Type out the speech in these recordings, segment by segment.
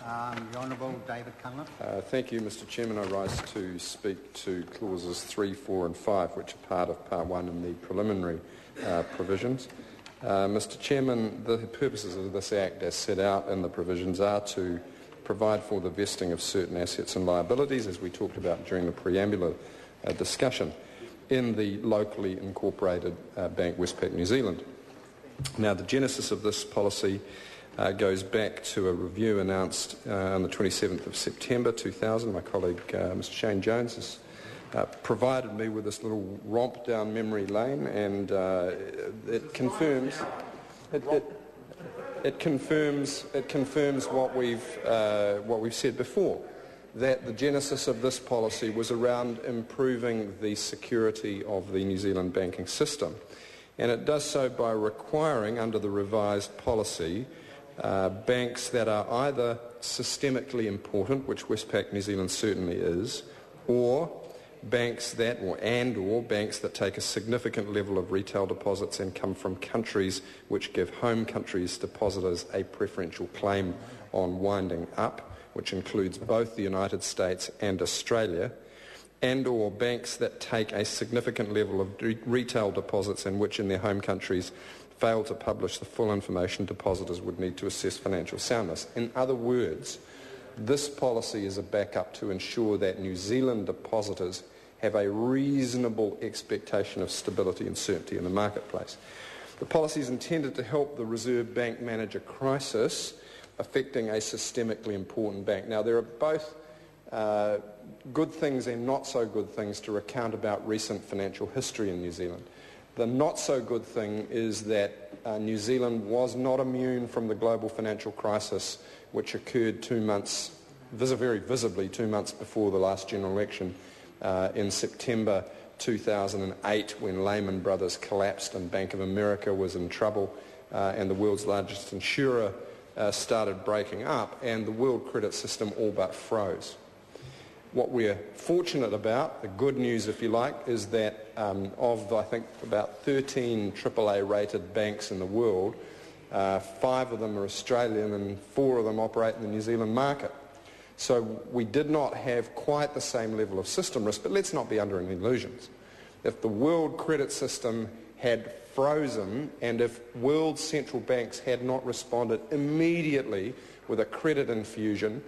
The Honourable David Cunliffe. Thank you, Mr Chairman. I rise to speak to clauses 3, 4 and 5, which are part of Part 1 in the preliminary provisions. Mr Chairman, the purposes of this Act, as set out in the provisions, are to provide for the vesting of certain assets and liabilities, as we talked about during the preambular discussion, in the locally incorporated bank Westpac New Zealand. Now, the genesis of this policy goes back to a review announced on the 27th of September 2000. My colleague, Mr Shane Jones, has provided me with this little romp down memory lane, and it confirms what we've said before, that the genesis of this policy was around improving the security of the New Zealand banking system, and it does so by requiring, under the revised policy, banks that are either systemically important, which Westpac New Zealand certainly is, or banks that take a significant level of retail deposits and come from countries which give home countries depositors a preferential claim on winding up, which includes both the United States and Australia, and or banks that take a significant level of retail deposits and which in their home countries fail to publish the full information depositors would need to assess financial soundness. In other words, this policy is a backup to ensure that New Zealand depositors have a reasonable expectation of stability and certainty in the marketplace. The policy is intended to help the Reserve Bank manage a crisis affecting a systemically important bank. Now, there are both good things and not so good things to recount about recent financial history in New Zealand. The not so good thing is that New Zealand was not immune from the global financial crisis, which occurred very visibly 2 months before the last general election in September 2008, when Lehman Brothers collapsed and Bank of America was in trouble and the world's largest insurer started breaking up and the world credit system all but froze. What we're fortunate about, the good news if you like, is that of I think about 13 AAA rated banks in the world, 5 of them are Australian and 4 of them operate in the New Zealand market. So we did not have quite the same level of system risk, but let's not be under any illusions. If the world credit system had frozen and if world central banks had not responded immediately with a credit infusion,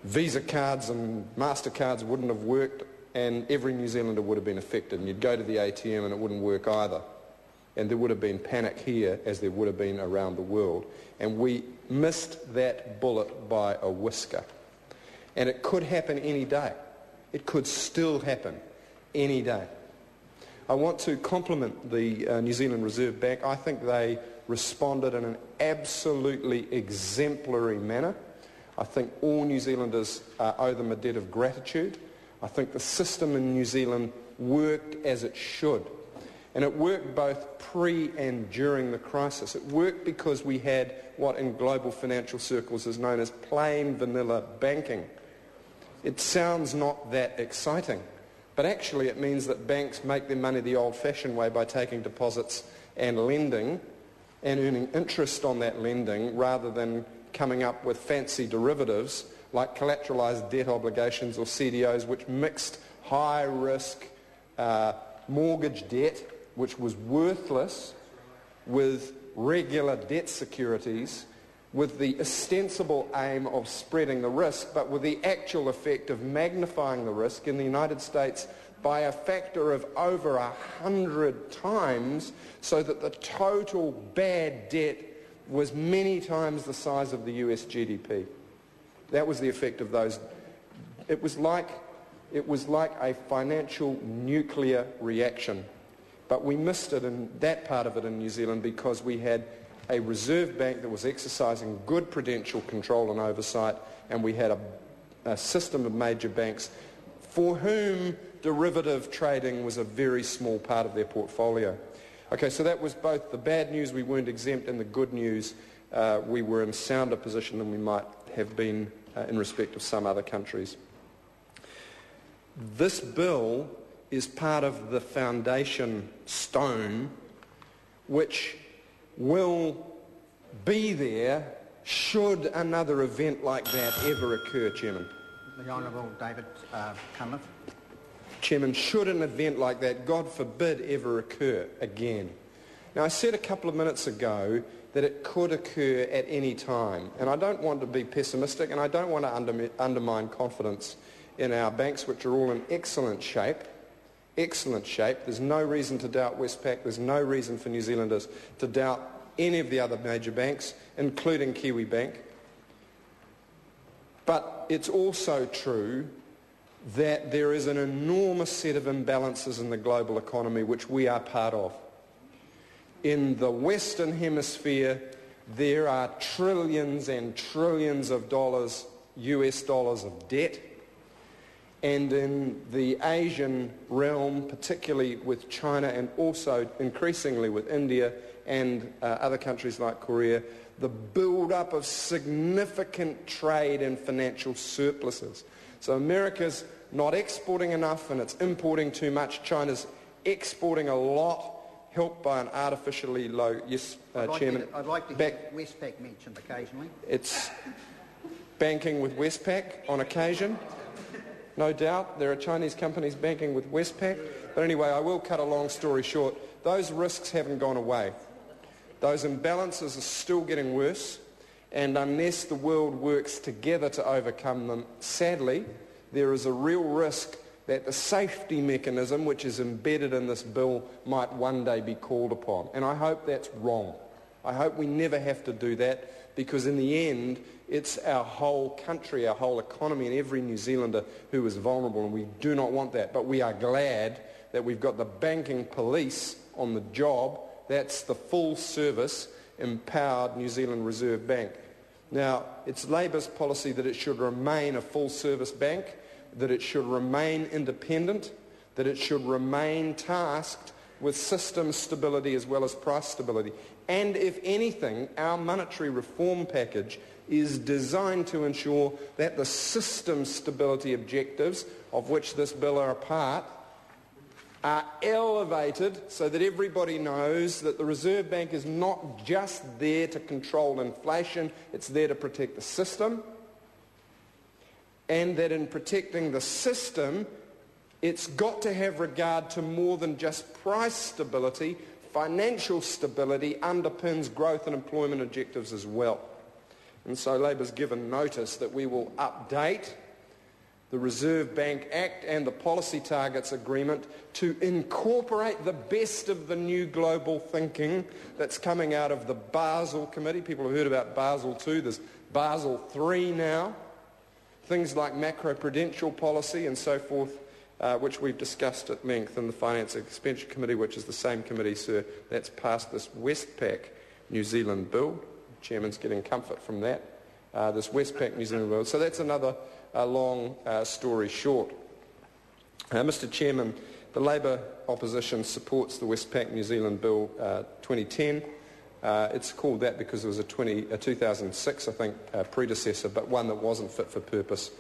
Visa cards and MasterCards wouldn't have worked and every New Zealander would have been affected, and you'd go to the ATM and it wouldn't work either. And there would have been panic here as there would have been around the world. And we missed that bullet by a whisker. And it could happen any day. It could still happen any day. I want to compliment the New Zealand Reserve Bank. I think they responded in an absolutely exemplary manner. I think all New Zealanders owe them a debt of gratitude. I think the system in New Zealand worked as it should. And it worked both pre and during the crisis. It worked because we had what in global financial circles is known as plain vanilla banking. It sounds not that exciting, but actually it means that banks make their money the old-fashioned way by taking deposits and lending and earning interest on that lending rather than coming up with fancy derivatives like collateralized debt obligations or CDOs, which mixed high-risk mortgage debt, which was worthless, with regular debt securities, with the ostensible aim of spreading the risk, but with the actual effect of magnifying the risk in the United States by a factor of over 100 times, so that the total bad debt was many times the size of the US GDP. That was the effect of those. It was like a financial nuclear reaction. But we missed it in that part of it in New Zealand because we had a Reserve Bank that was exercising good prudential control and oversight, and we had a system of major banks for whom derivative trading was a very small part of their portfolio. Okay, so that was both the bad news, we weren't exempt, and the good news, we were in sounder position than we might have been in respect of some other countries. This bill is part of the foundation stone which will be there should another event like that ever occur, Chairman. The Honourable David Cunliffe. Chairman, should an event like that, God forbid, ever occur again? Now, I said a couple of minutes ago that it could occur at any time, and I don't want to be pessimistic, and I don't want to undermine confidence in our banks, which are all in excellent shape. Excellent shape. There's no reason to doubt Westpac. There's no reason for New Zealanders to doubt any of the other major banks, including Kiwi Bank. But it's also true that there is an enormous set of imbalances in the global economy which we are part of. In the Western Hemisphere, there are trillions and trillions of dollars, US dollars of debt. And in the Asian realm, particularly with China and also increasingly with India and other countries like Korea, the build-up of significant trade and financial surpluses. So America's not exporting enough and it's importing too much. China's exporting a lot, helped by an artificially low... Yes, Chairman. I'd like to hear Westpac mentioned occasionally. It's banking with Westpac on occasion. No doubt there are Chinese companies banking with Westpac. But anyway, I will cut a long story short. Those risks haven't gone away. Those imbalances are still getting worse. And unless the world works together to overcome them, sadly, there is a real risk that the safety mechanism which is embedded in this bill might one day be called upon. And I hope that's wrong. I hope we never have to do that, because in the end, it's our whole country, our whole economy, and every New Zealander who is vulnerable, and we do not want that. But we are glad that we've got the banking police on the job. That's the full service, empowered New Zealand Reserve Bank. Now, it's Labour's policy that it should remain a full-service bank, that it should remain independent, that it should remain tasked with system stability as well as price stability. And if anything, our monetary reform package is designed to ensure that the system stability objectives, of which this bill are a part, are elevated so that everybody knows that the Reserve Bank is not just there to control inflation, it's there to protect the system, and that in protecting the system, it's got to have regard to more than just price stability. Financial stability underpins growth and employment objectives as well. And so Labour's given notice that we will update the Reserve Bank Act and the Policy Targets Agreement to incorporate the best of the new global thinking that's coming out of the Basel Committee. People have heard about Basel II, there's Basel III now. Things like macroprudential policy and so forth, which we've discussed at length in the Finance and Expenditure Committee, which is the same committee, sir, that's passed this Westpac New Zealand bill. The Chairman's getting comfort from that, this Westpac New Zealand bill. So that's another long story short. Mr Chairman, the Labour opposition supports the Westpac New Zealand Bill 2010. It's called that because it was a 2006, I think, predecessor, but one that wasn't fit for purpose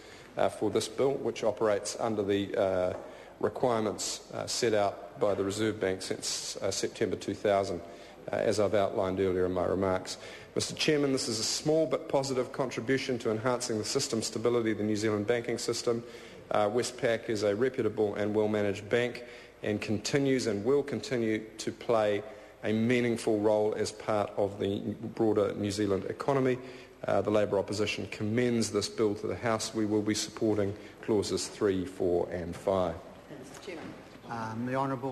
for this bill, which operates under the requirements set out by the Reserve Bank since September 2000, as I've outlined earlier in my remarks. Mr Chairman, this is a small but positive contribution to enhancing the system stability of the New Zealand banking system. Westpac is a reputable and well-managed bank and continues and will continue to play a meaningful role as part of the broader New Zealand economy. The Labour opposition commends this bill to the House. We will be supporting clauses 3, 4 and 5. The Honourable